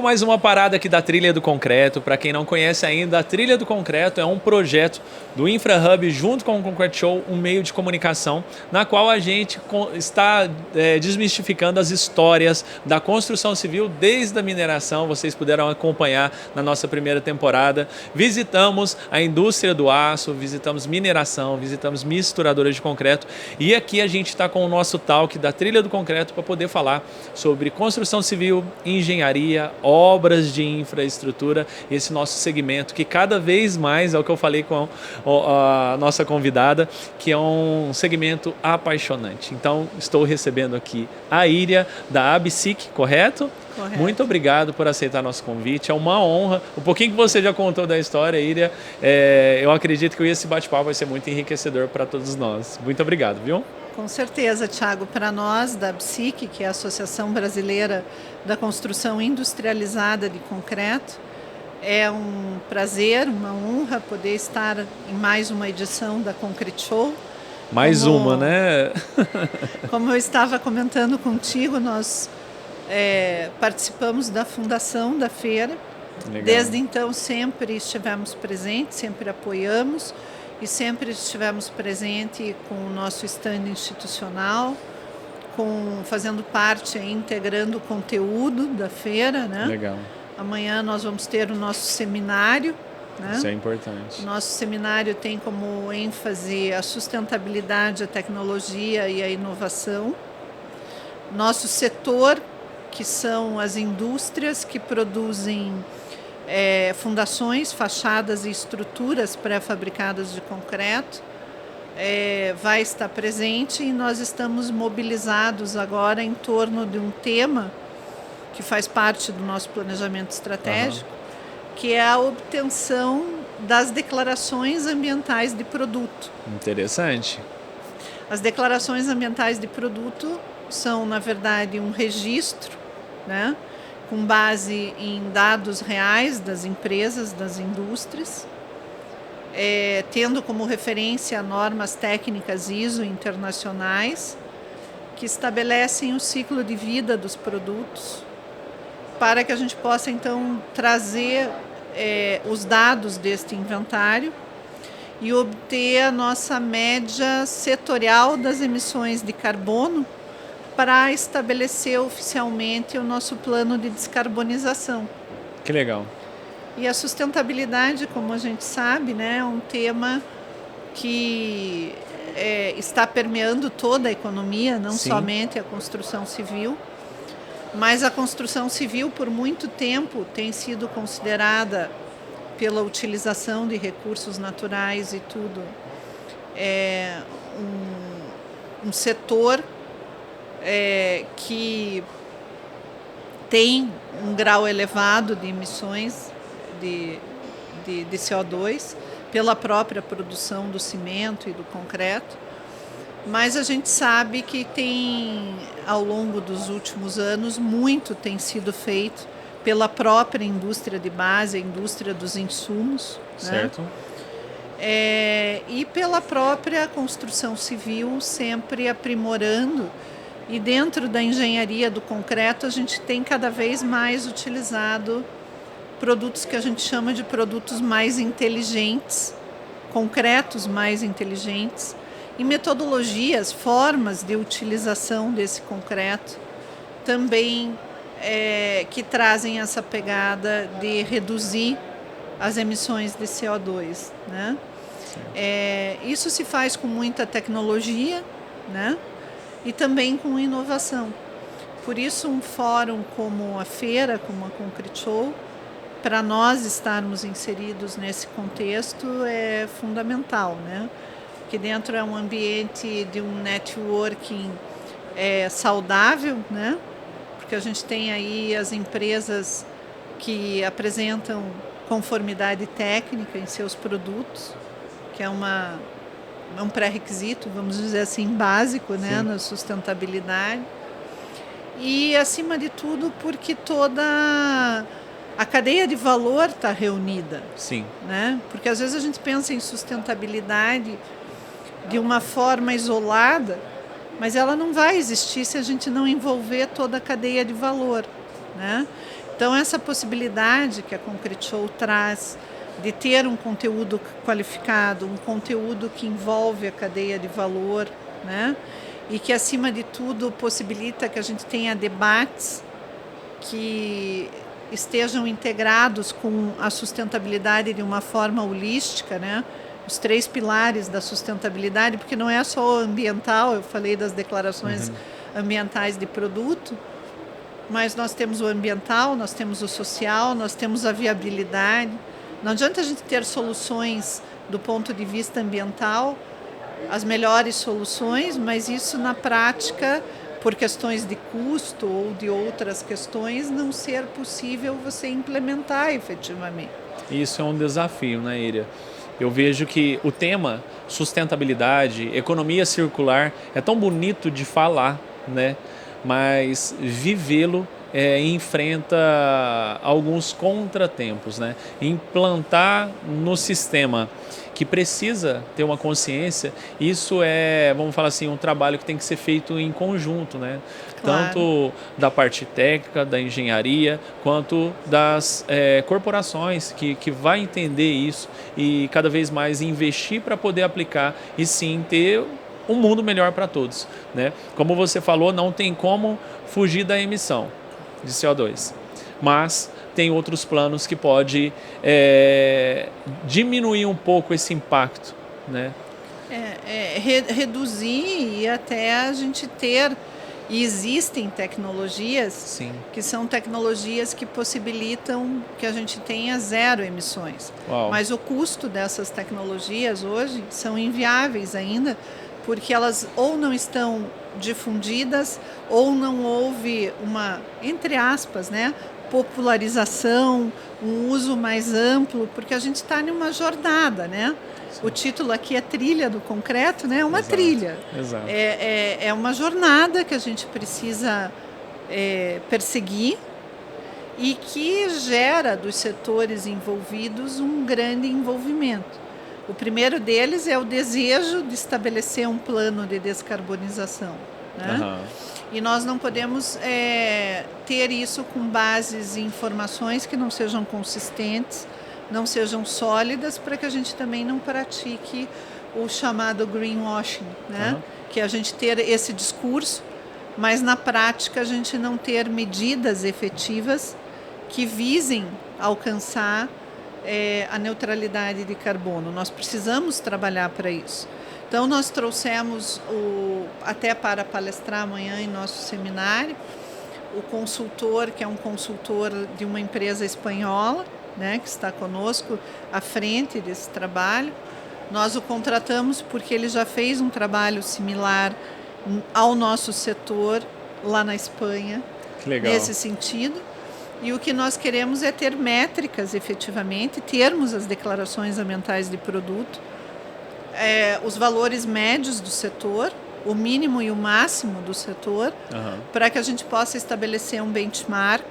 pessoal, mais uma parada aqui da Trilha do Concreto. Para quem não conhece ainda, a Trilha do Concreto é um projeto do InfraHub junto com o Concrete Show, um meio de comunicação na qual a gente está desmistificando as histórias da construção civil desde a mineração. Vocês puderam acompanhar na nossa primeira temporada. Visitamos a indústria do aço, visitamos mineração, visitamos misturadoras de concreto e aqui a gente está com o nosso talk da Trilha do Concreto para poder falar sobre construção civil, engenharia, obras de infraestrutura, esse nosso segmento que cada vez mais, é o que eu falei com a nossa convidada, que é um segmento apaixonante. Então, estou recebendo aqui a Iria da ABSIC, correto? Correto. Muito obrigado por aceitar nosso convite, é uma honra. O pouquinho que você já contou da história, Iria, eu acredito que esse bate-papo vai ser muito enriquecedor para todos nós. Muito obrigado, viu? Com certeza, Thiago. Para nós, da ABSIC, que é a Associação Brasileira da Construção Industrializada de Concreto, é um prazer, uma honra poder estar em mais uma edição da Concrete Show. Mais uma, né? Como eu estava comentando contigo, nós participamos da fundação da feira. Legal. Desde então sempre estivemos presentes, sempre apoiamos e sempre estivemos presentes com o nosso stand institucional, fazendo parte, integrando o conteúdo da feira, né? Legal. Amanhã nós vamos ter o nosso seminário, né? Isso é importante. Nosso seminário tem como ênfase a sustentabilidade, a tecnologia e a inovação. Nosso setor, que são as indústrias que produzem fundações, fachadas e estruturas pré-fabricadas de concreto, vai estar presente e nós estamos mobilizados agora em torno de um tema que faz parte do nosso planejamento estratégico, que é a obtenção das declarações ambientais de produto. Interessante. As declarações ambientais de produto são, na verdade, um registro, né, com base em dados reais das empresas, das indústrias, tendo como referência normas técnicas ISO internacionais que estabelecem o ciclo de vida dos produtos, para que a gente possa, então, trazer os dados deste inventário e obter a nossa média setorial das emissões de carbono para estabelecer oficialmente o nosso plano de descarbonização. Que legal. E a sustentabilidade, como a gente sabe, né, é um tema que está permeando toda a economia, não Sim. somente a construção civil. Mas a construção civil, por muito tempo, tem sido considerada, pela utilização de recursos naturais e tudo, um setor que tem um grau elevado de emissões de CO2 pela própria produção do cimento e do concreto. Mas a gente sabe que ao longo dos últimos anos, muito tem sido feito pela própria indústria de base, a indústria dos insumos. Certo. Né? E pela própria construção civil, sempre aprimorando. E dentro da engenharia do concreto, a gente tem cada vez mais utilizado produtos que a gente chama de produtos mais inteligentes, concretos mais inteligentes, e metodologias, formas de utilização desse concreto também que trazem essa pegada de reduzir as emissões de CO2, né? Isso se faz com muita tecnologia, né? E também com inovação. Por isso um fórum como a feira, como a Concrete Show, para nós estarmos inseridos nesse contexto é fundamental, né? Que dentro é um ambiente de um networking saudável, né? Porque a gente tem aí as empresas que apresentam conformidade técnica em seus produtos, que é um pré-requisito, vamos dizer assim, básico, né? Na sustentabilidade. E, acima de tudo, porque toda a cadeia de valor está reunida. Sim. Né? Porque às vezes a gente pensa em sustentabilidade de uma forma isolada, mas ela não vai existir se a gente não envolver toda a cadeia de valor, né? Então, essa possibilidade que a Concrete Show traz de ter um conteúdo qualificado, um conteúdo que envolve a cadeia de valor, né? E que, acima de tudo, possibilita que a gente tenha debates que estejam integrados com a sustentabilidade de uma forma holística, né? Os 3 pilares da sustentabilidade, porque não é só o ambiental, eu falei das declarações ambientais de produto, mas nós temos o ambiental, nós temos o social, nós temos a viabilidade. Não adianta a gente ter soluções do ponto de vista ambiental, as melhores soluções, mas isso na prática, por questões de custo ou de outras questões, não ser possível você implementar efetivamente. Isso é um desafio, né, Iria? Eu vejo que o tema sustentabilidade, economia circular, é tão bonito de falar, né? Mas vivê-lo enfrenta alguns contratempos, né? Implantar no sistema que precisa ter uma consciência, isso é, vamos falar assim, um trabalho que tem que ser feito em conjunto, né? Claro. Tanto da parte técnica, da engenharia, quanto das corporações que vai entender isso e cada vez mais investir para poder aplicar e sim ter um mundo melhor para todos, né? Como você falou, não tem como fugir da emissão de CO2, mas tem outros planos que pode diminuir um pouco esse impacto, né? Reduzir e até a gente ter, e existem tecnologias Sim. que são tecnologias que possibilitam que a gente tenha 0 emissões. Uau. Mas o custo dessas tecnologias hoje são inviáveis ainda, porque elas ou não estão difundidas ou não houve uma, entre aspas, né, popularização, um uso mais amplo, porque a gente está em uma jornada, né? Sim. O título aqui é Trilha do Concreto, né? É uma Exato. trilha. Exato. É uma jornada que a gente precisa perseguir e que gera dos setores envolvidos um grande envolvimento. O primeiro deles é o desejo de estabelecer um plano de descarbonização, né? Uhum. E nós não podemos ter isso com bases em informações que não sejam consistentes, não sejam sólidas, para que a gente também não pratique o chamado greenwashing, né? Uhum. Que é a gente ter esse discurso, mas na prática a gente não ter medidas efetivas que visem alcançar a neutralidade de carbono. Nós precisamos trabalhar para isso. Então, nós trouxemos, até para palestrar amanhã em nosso seminário, o consultor, que é um consultor de uma empresa espanhola, né, que está conosco à frente desse trabalho. Nós o contratamos porque ele já fez um trabalho similar ao nosso setor lá na Espanha, nesse sentido. E o que nós queremos é ter métricas, efetivamente, termos as declarações ambientais de produto, os valores médios do setor, o mínimo e o máximo do setor, para que a gente possa estabelecer um benchmark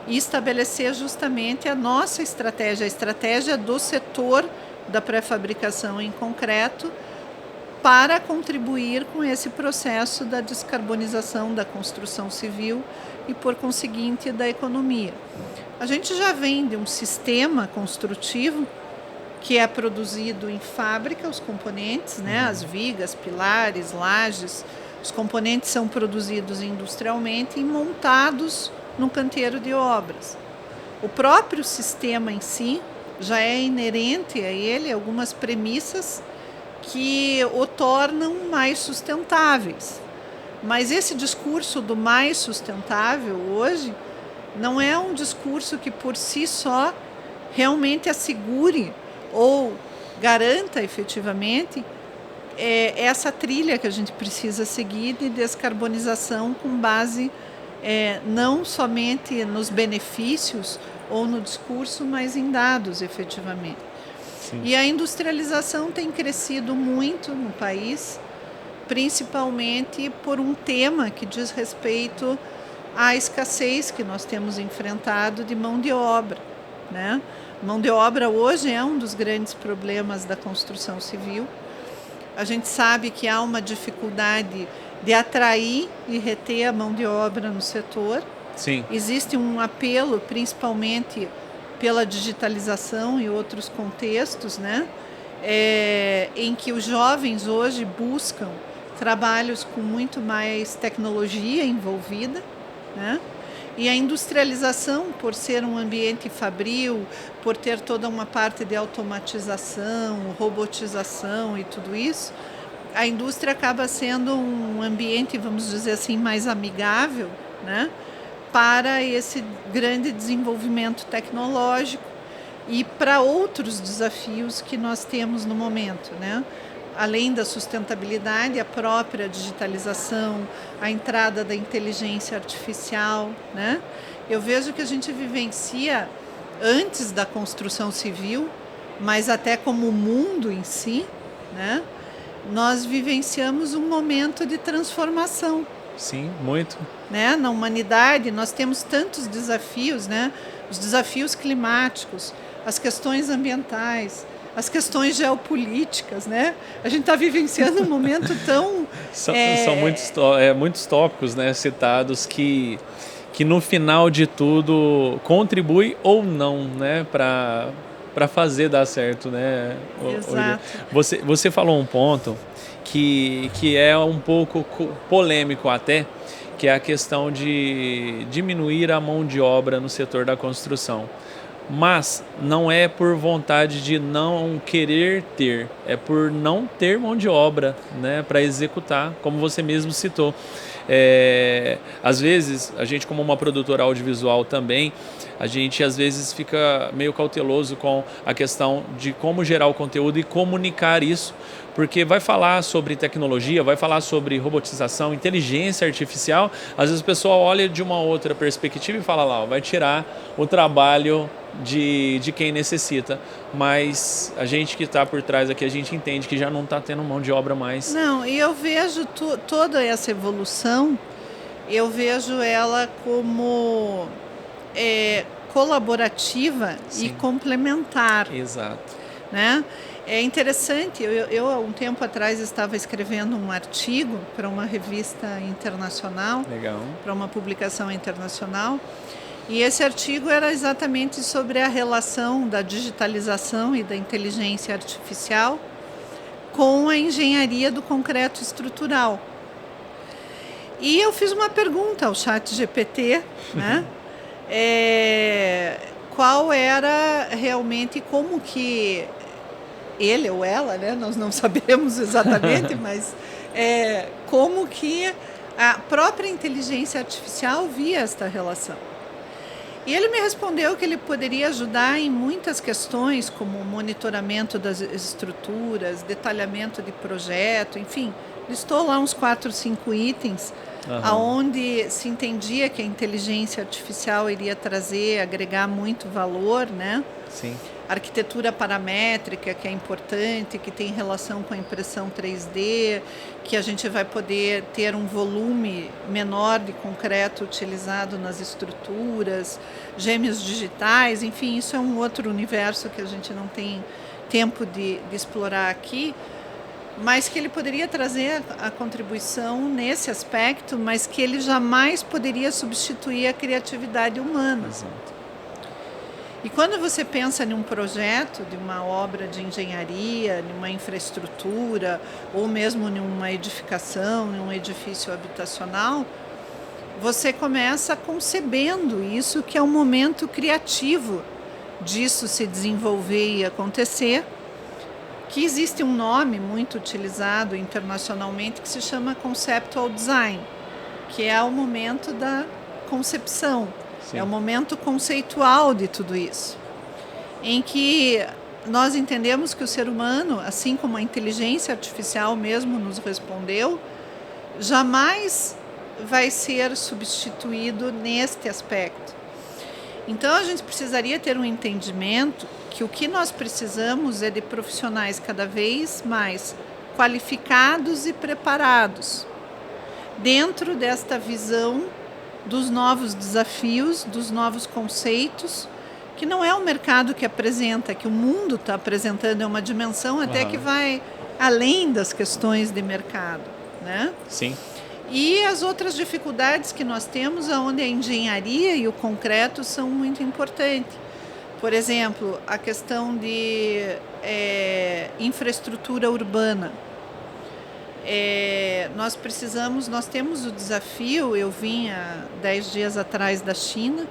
e estabelecer justamente a nossa estratégia, a estratégia do setor da pré-fabricação em concreto, para contribuir com esse processo da descarbonização da construção civil e, por conseguinte, da economia. A gente já vem de um sistema construtivo que é produzido em fábrica, os componentes, né, as vigas, pilares, lajes, os componentes são produzidos industrialmente e montados num canteiro de obras. O próprio sistema em si já é inerente a ele algumas premissas que o tornam mais sustentáveis. Mas esse discurso do mais sustentável hoje não é um discurso que por si só realmente assegure ou garanta efetivamente essa trilha que a gente precisa seguir de descarbonização com base não somente nos benefícios ou no discurso, mas em dados efetivamente. Sim. E a industrialização tem crescido muito no país, principalmente por um tema que diz respeito à escassez que nós temos enfrentado de mão de obra, né? Mão de obra hoje é um dos grandes problemas da construção civil. A gente sabe que há uma dificuldade de atrair e reter a mão de obra no setor, Sim. Existe um apelo, principalmente pela digitalização e outros contextos, né? Em que os jovens hoje buscam trabalhos com muito mais tecnologia envolvida, né? E a industrialização, por ser um ambiente fabril, por ter toda uma parte de automatização, robotização e tudo isso, a indústria acaba sendo um ambiente, vamos dizer assim, mais amigável, né, para esse grande desenvolvimento tecnológico e para outros desafios que nós temos no momento, né? Além da sustentabilidade, a própria digitalização, a entrada da inteligência artificial, né? Eu vejo que a gente vivencia antes da construção civil, mas até como o mundo em si, né? Nós vivenciamos um momento de transformação. Sim, muito. Né? Na humanidade, nós temos tantos desafios, né? Os desafios climáticos, as questões ambientais, as questões geopolíticas, né? A gente está vivenciando um momento tão... São muitos tópicos, né, citados que no final de tudo contribui ou não, né, para fazer dar certo, né? Exato. Você falou um ponto que é um pouco polêmico até, que é a questão de diminuir a mão de obra no setor da construção. Mas não é por vontade de não querer ter, é por não ter mão de obra, né, para executar, como você mesmo citou. Às vezes, a gente como uma produtora audiovisual também, a gente às vezes fica meio cauteloso com a questão de como gerar o conteúdo e comunicar isso, porque vai falar sobre tecnologia, vai falar sobre robotização, inteligência artificial, às vezes o pessoal olha de uma outra perspectiva e fala lá, vai tirar o trabalho de quem necessita, mas a gente que está por trás aqui, a gente entende que já não está tendo mão de obra mais. Não, e eu vejo toda essa evolução, eu vejo ela como colaborativa. Sim. E complementar. Exato. Né? É interessante, eu há um tempo atrás estava escrevendo um artigo para uma revista internacional, legal, para uma publicação internacional, e esse artigo era exatamente sobre a relação da digitalização e da inteligência artificial com a engenharia do concreto estrutural. E eu fiz uma pergunta ao ChatGPT, né? Qual era realmente, como que ele ou ela, né? Nós não sabemos exatamente, mas como que a própria inteligência artificial via esta relação. E ele me respondeu que ele poderia ajudar em muitas questões, como monitoramento das estruturas, detalhamento de projeto, enfim, listou lá uns 4, 5 itens, aonde se entendia que a inteligência artificial iria trazer, agregar muito valor, né? Sim. Arquitetura paramétrica, que é importante, que tem relação com a impressão 3D, que a gente vai poder ter um volume menor de concreto utilizado nas estruturas, gêmeos digitais, enfim, isso é um outro universo que a gente não tem tempo de explorar aqui, mas que ele poderia trazer a contribuição nesse aspecto, mas que ele jamais poderia substituir a criatividade humana. Exato. E quando você pensa em um projeto de uma obra de engenharia, em uma infraestrutura, ou mesmo em uma edificação, em um edifício habitacional, você começa concebendo isso, que é um momento criativo disso se desenvolver e acontecer, que existe um nome muito utilizado internacionalmente que se chama Conceptual Design, que é o momento da concepção. Sim. É o momento conceitual de tudo isso, em que nós entendemos que o ser humano, assim como a inteligência artificial mesmo nos respondeu, jamais vai ser substituído neste aspecto. Então a gente precisaria ter um entendimento que o que nós precisamos é de profissionais cada vez mais qualificados e preparados dentro desta visão dos novos desafios, dos novos conceitos, que não é o mercado que apresenta, que o mundo está apresentando, é uma dimensão até que vai além das questões de mercado, né? Sim. E as outras dificuldades que nós temos, onde a engenharia e o concreto são muito importantes. Por exemplo, a questão de infraestrutura urbana. Nós temos o desafio, eu vim há 10 dias atrás da China,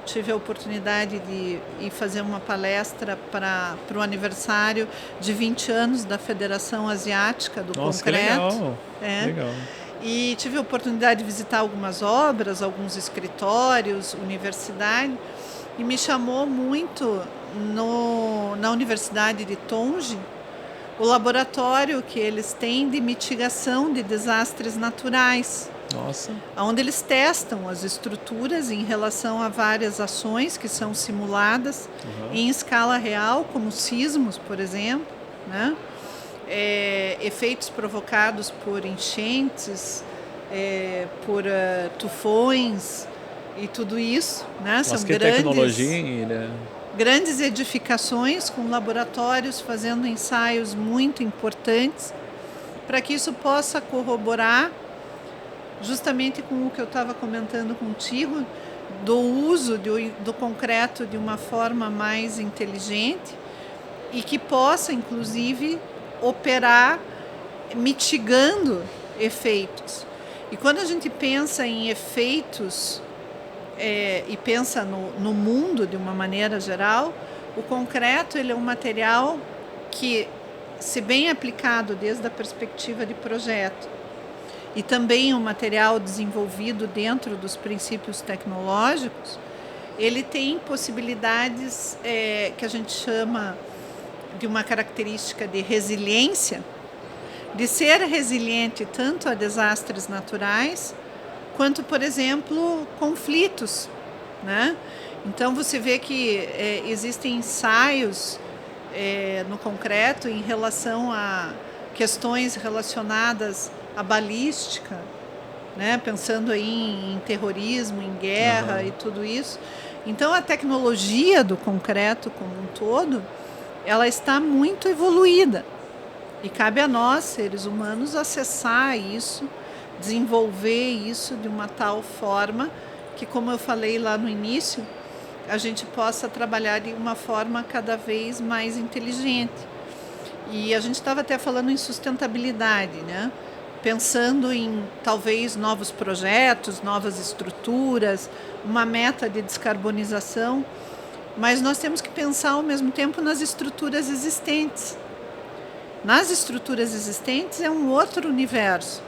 tive a oportunidade de ir fazer uma palestra para o aniversário de 20 anos da Federação Asiática do Concreto. Que legal. Legal. E tive a oportunidade de visitar algumas obras, alguns escritórios, universidade, e me chamou muito na Universidade de Tongji o laboratório que eles têm de mitigação de desastres naturais. Nossa. Onde eles testam as estruturas em relação a várias ações que são simuladas em escala real, como sismos, por exemplo, né? Efeitos provocados por enchentes, por tufões e tudo isso, né? São grandes edificações com laboratórios fazendo ensaios muito importantes para que isso possa corroborar justamente com o que eu estava comentando contigo, do uso do concreto de uma forma mais inteligente e que possa, inclusive, operar mitigando efeitos. E quando a gente pensa em efeitos e pensa no mundo de uma maneira geral, o concreto ele é um material que, se bem aplicado desde a perspectiva de projeto, e também um material desenvolvido dentro dos princípios tecnológicos, ele tem possibilidades que a gente chama de uma característica de resiliência, de ser resiliente tanto a desastres naturais, quanto, por exemplo, conflitos, né? Então você vê que existem ensaios no concreto em relação a questões relacionadas à balística, né? Pensando aí em terrorismo, em guerra e tudo isso. Então a tecnologia do concreto como um todo, ela está muito evoluída e cabe a nós, seres humanos, acessar isso, desenvolver isso de uma tal forma que, como eu falei lá no início, a gente possa trabalhar de uma forma cada vez mais inteligente. E a gente estava até falando em sustentabilidade, né? Pensando em talvez novos projetos, novas estruturas, uma meta de descarbonização, mas nós temos que pensar ao mesmo tempo nas estruturas existentes. Nas estruturas existentes é um outro universo.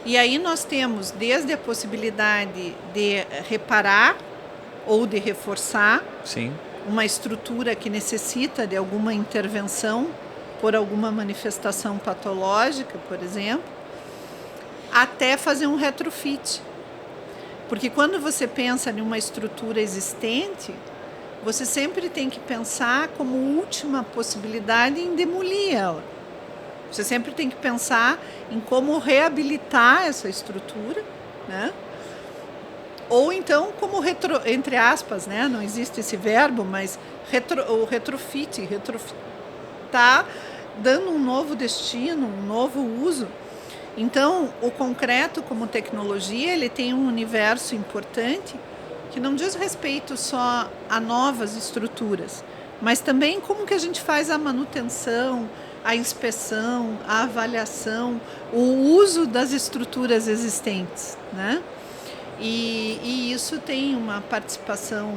E aí nós temos desde a possibilidade de reparar ou de reforçar uma estrutura que necessita de alguma intervenção por alguma manifestação patológica, por exemplo, até fazer um retrofit. Porque quando você pensa em uma estrutura existente, você sempre tem que pensar como última possibilidade em demolir ela. Você sempre tem que pensar em como reabilitar essa estrutura, né? Ou então como entre aspas, né? Não existe esse verbo, mas o retrofit, retrofitar, dando um novo destino, um novo uso. Então, o concreto como tecnologia, ele tem um universo importante que não diz respeito só a novas estruturas, mas também como que a gente faz a manutenção, a inspeção, a avaliação, o uso das estruturas existentes, né? E isso tem uma participação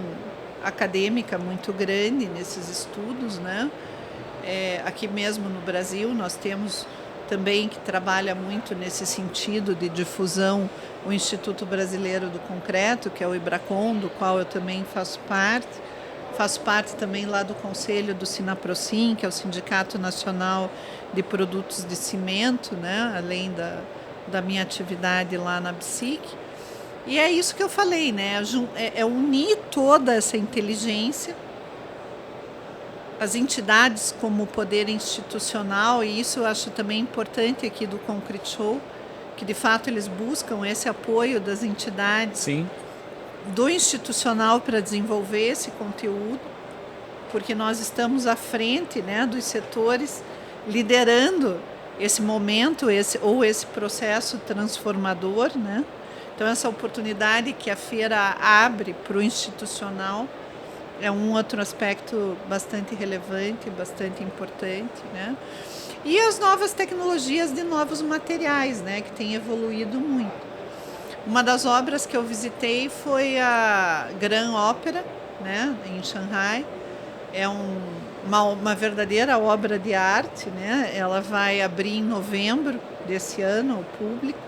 acadêmica muito grande nesses estudos, né? Aqui mesmo no Brasil nós temos também, que trabalha muito nesse sentido de difusão, o Instituto Brasileiro do Concreto, que é o IBRACON, do qual eu também faço parte. Faço parte também lá do conselho do Sinaprocim, que é o Sindicato Nacional de Produtos de Cimento, né? Além da minha atividade lá na BSIC. E é isso que eu falei, né? É unir toda essa inteligência, as entidades como o poder institucional, e isso eu acho também importante aqui do Concrete Show, que de fato eles buscam esse apoio das entidades, do institucional para desenvolver esse conteúdo, porque nós estamos à frente, né, dos setores, liderando esse momento, esse processo transformador, né? Então, essa oportunidade que a feira abre para o institucional é um outro aspecto bastante relevante, bastante importante, né? E as novas tecnologias de novos materiais, né? Que tem evoluído muito. Uma das obras que eu visitei foi a Grand Opera, né? Em Xangai. É uma verdadeira obra de arte, né? Ela vai abrir em novembro desse ano ao público.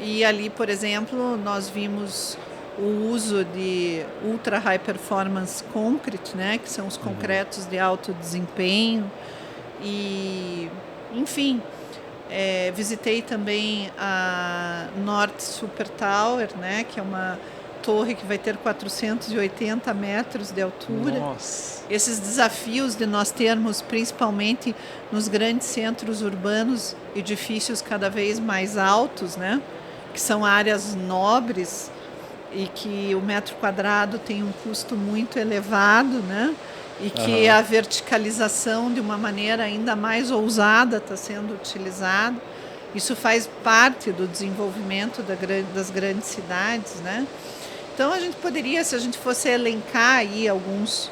E ali, por exemplo, nós vimos o uso de Ultra High Performance Concrete, né? Que são os concretos de alto desempenho. E, enfim, visitei também a North Super Tower, né? Que é uma torre que vai ter 480 metros de altura. Nossa. Esses desafios de nós termos, principalmente nos grandes centros urbanos, edifícios cada vez mais altos, né? Que são áreas nobres e que o metro quadrado tem um custo muito elevado, né? E que a verticalização de uma maneira ainda mais ousada está sendo utilizada. Isso faz parte do desenvolvimento das grandes cidades, né? Então a gente poderia, se a gente fosse elencar aí alguns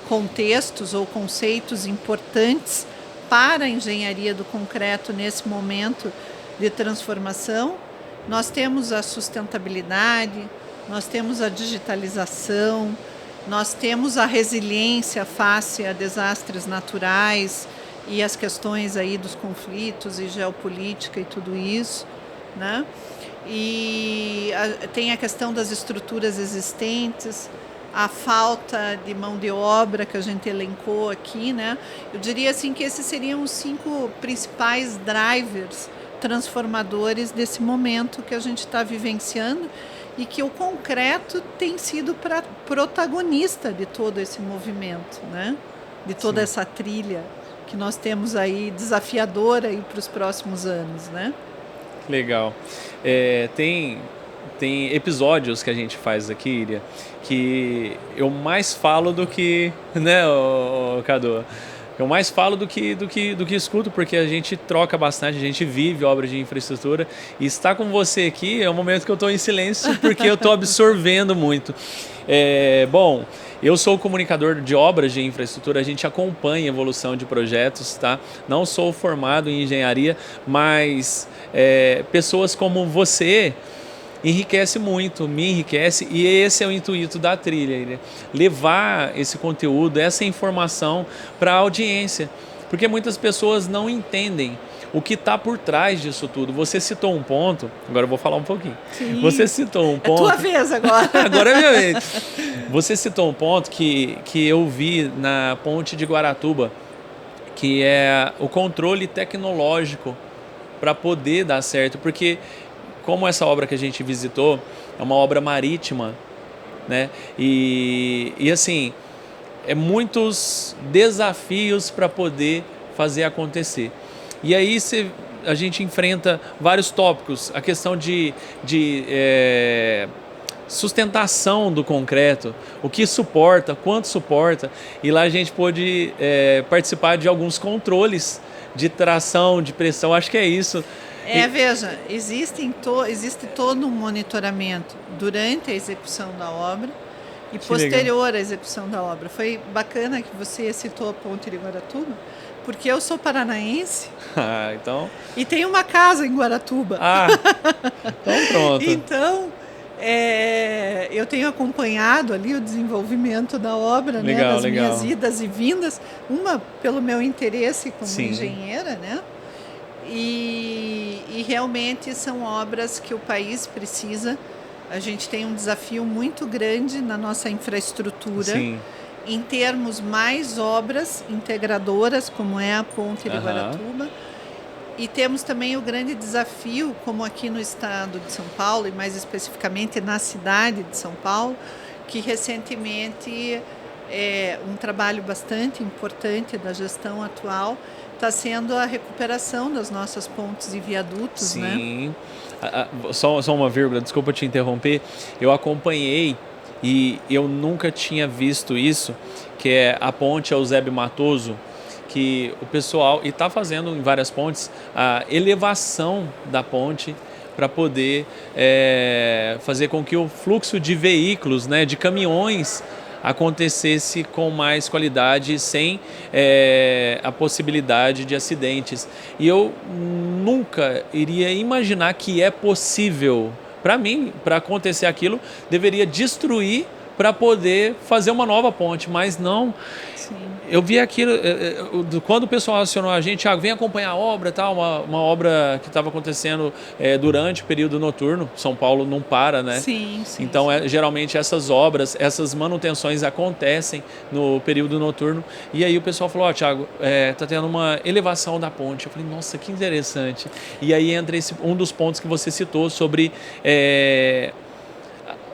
contextos ou conceitos importantes para a engenharia do concreto nesse momento de transformação, nós temos a sustentabilidade, nós temos a digitalização, nós temos a resiliência face a desastres naturais e as questões aí dos conflitos e geopolítica e tudo isso, né? E tem a questão das estruturas existentes, a falta de mão de obra que a gente elencou aqui, né? Eu diria assim que esses seriam os 5 principais drivers transformadores desse momento que a gente está vivenciando e que o concreto tem sido protagonista de todo esse movimento, né? De toda essa trilha que nós temos aí desafiadora aí para os próximos anos, né? Legal. Tem episódios que a gente faz aqui, Iria, que eu mais falo do que, né, Cadu? Eu mais falo do que escuto, porque a gente troca bastante, a gente vive obras de infraestrutura. E estar com você aqui é um momento que eu estou em silêncio, porque eu estou absorvendo muito. Bom, eu sou comunicador de obras de infraestrutura, a gente acompanha a evolução de projetos, tá? Não sou formado em engenharia, mas pessoas como você enriquece muito, me enriquece, e esse é o intuito da trilha, né? Levar esse conteúdo, essa informação para a audiência, porque muitas pessoas não entendem o que está por trás disso tudo. Você citou um ponto, agora eu vou falar um pouquinho. Sim. Você citou um ponto. É tua vez agora. Agora é minha vez. Você citou um ponto que eu vi na ponte de Guaratuba, que é o controle tecnológico para poder dar certo, porque como essa obra que a gente visitou é uma obra marítima, né? E assim, muitos desafios para poder fazer acontecer. E aí a gente enfrenta vários tópicos, a questão de sustentação do concreto, o que suporta, quanto suporta, e lá a gente pôde participar de alguns controles de tração, de pressão, acho que é isso. Veja, existe todo um monitoramento durante a execução da obra e posterior à execução da obra. Foi bacana que você citou a ponte de Guaratuba, porque eu sou paranaense então... e tenho uma casa em Guaratuba. Então pronto. Então, eu tenho acompanhado ali o desenvolvimento da obra, legal, né, das legal. minhas idas e vindas, uma pelo meu interesse como Sim. engenheira, né? E realmente são obras que o país precisa. A gente tem um desafio muito grande na nossa infraestrutura. Sim. Em termos mais obras integradoras, como é a ponte de Guaratuba. E temos também o grande desafio, como aqui no estado de São Paulo, e mais especificamente na cidade de São Paulo, que recentemente um trabalho bastante importante da gestão atual está sendo a recuperação das nossas pontes e viadutos. Sim. Né? Só uma vírgula, desculpa te interromper. Eu acompanhei e eu nunca tinha visto isso, que é a ponte Eusébio Matoso, que o pessoal está fazendo em várias pontes a elevação da ponte para poder fazer com que o fluxo de veículos, né, de caminhões, acontecesse com mais qualidade, sem a possibilidade de acidentes. E eu nunca iria imaginar que é possível. Para mim, para acontecer aquilo, deveria destruir para poder fazer uma nova ponte, mas não. Sim. Eu vi aquilo, quando o pessoal acionou a gente, vem acompanhar a obra, tal, uma obra que estava acontecendo durante o período noturno. São Paulo não para, né? Sim, sim. Então, sim. Geralmente essas obras, essas manutenções acontecem no período noturno. E aí o pessoal falou, Thiago, tá tendo uma elevação da ponte. Eu falei, nossa, que interessante. E aí entra um dos pontos que você citou sobre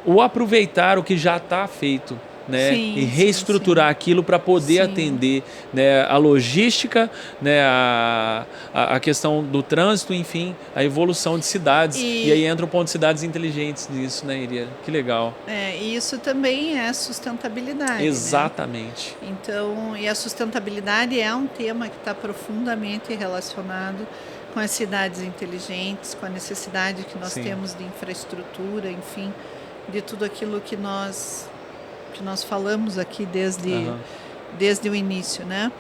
o aproveitar o que já está feito. Né? Sim, e reestruturar aquilo para poder atender, né, a logística, né, a questão do trânsito, enfim, a evolução de cidades. E aí entra o ponto de cidades inteligentes nisso, né, Iria? Que legal. E isso também é sustentabilidade. Exatamente. Né? Então, e a sustentabilidade é um tema que está profundamente relacionado com as cidades inteligentes, com a necessidade que nós temos de infraestrutura, enfim, de tudo aquilo que nós falamos aqui desde o início, né?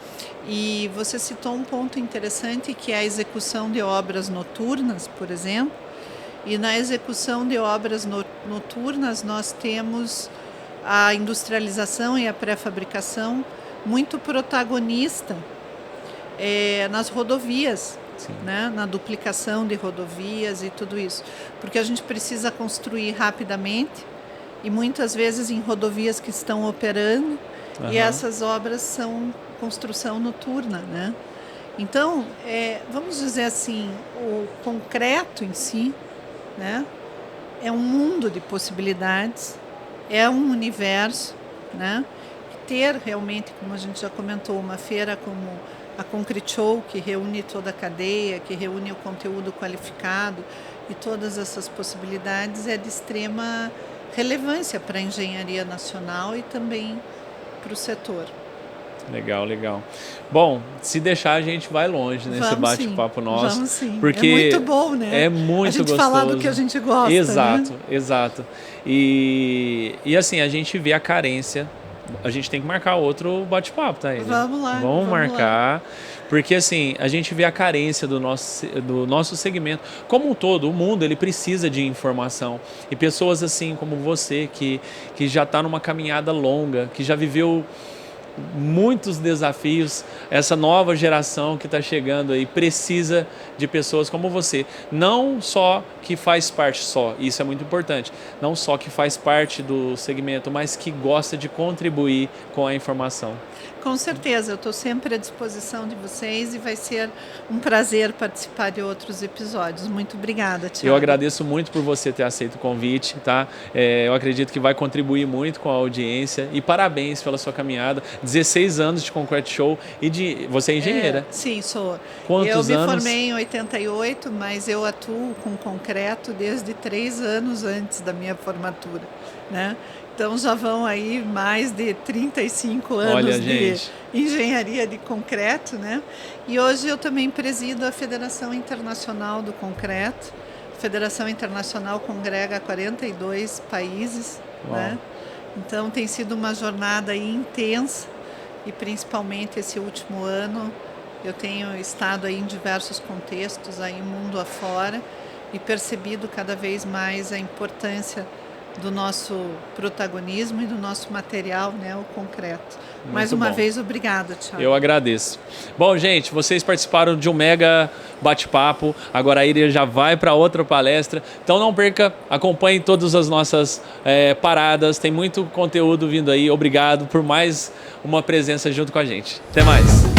E você citou um ponto interessante, que é a execução de obras noturnas, por exemplo. E na execução de obras noturnas nós temos a industrialização e a pré-fabricação muito protagonista nas rodovias, né? Na duplicação de rodovias e tudo isso. Porque a gente precisa construir rapidamente, e muitas vezes em rodovias que estão operando, e essas obras são construção noturna, né? Então, vamos dizer assim, o concreto em si, né, é um mundo de possibilidades, é um universo, né? Ter realmente, como a gente já comentou, uma feira como a Concrete Show, que reúne toda a cadeia, que reúne o conteúdo qualificado e todas essas possibilidades, é de extrema relevância para a engenharia nacional e também para o setor. Legal, legal. Bom, se deixar a gente vai longe nesse bate-papo nosso. Vamos sim. Porque é muito bom, né? É muito gostoso. A gente falar do que a gente gosta, exato, né? Exato. E assim, a gente vê a carência. A gente tem que marcar outro bate-papo, tá aí? Vamos lá. Vamos marcar. Lá. Porque assim, a gente vê a carência do nosso segmento. Como um todo, o mundo ele precisa de informação. E pessoas assim como você, que já está numa caminhada longa, que já viveu muitos desafios, essa nova geração que está chegando aí precisa de pessoas como você, não só que faz parte isso é muito importante, não só que faz parte do segmento, mas que gosta de contribuir com a informação. Com certeza, eu estou sempre à disposição de vocês e vai ser um prazer participar de outros episódios. Muito obrigada, Thiago. Eu agradeço muito por você ter aceito o convite, tá? Eu acredito que vai contribuir muito com a audiência e parabéns pela sua caminhada. 16 anos de Concrete Show e você é engenheira. Sim, sou. Quantos anos? Eu me formei em 88, mas eu atuo com concreto desde 3 anos antes da minha formatura, né? Então já vão aí mais de 35 anos de engenharia de concreto, né? E hoje eu também presido a Federação Internacional do Concreto. A Federação Internacional congrega 42 países, né? Então tem sido uma jornada aí intensa e principalmente esse último ano eu tenho estado aí em diversos contextos aí mundo afora e percebido cada vez mais a importância do nosso protagonismo e do nosso material, né, o concreto. Mais uma vez, obrigada, Thiago. Eu agradeço. Bom, gente, vocês participaram de um mega bate-papo. Agora a Iria já vai para outra palestra. Então não perca, acompanhe todas as nossas paradas. Tem muito conteúdo vindo aí. Obrigado por mais uma presença junto com a gente. Até mais.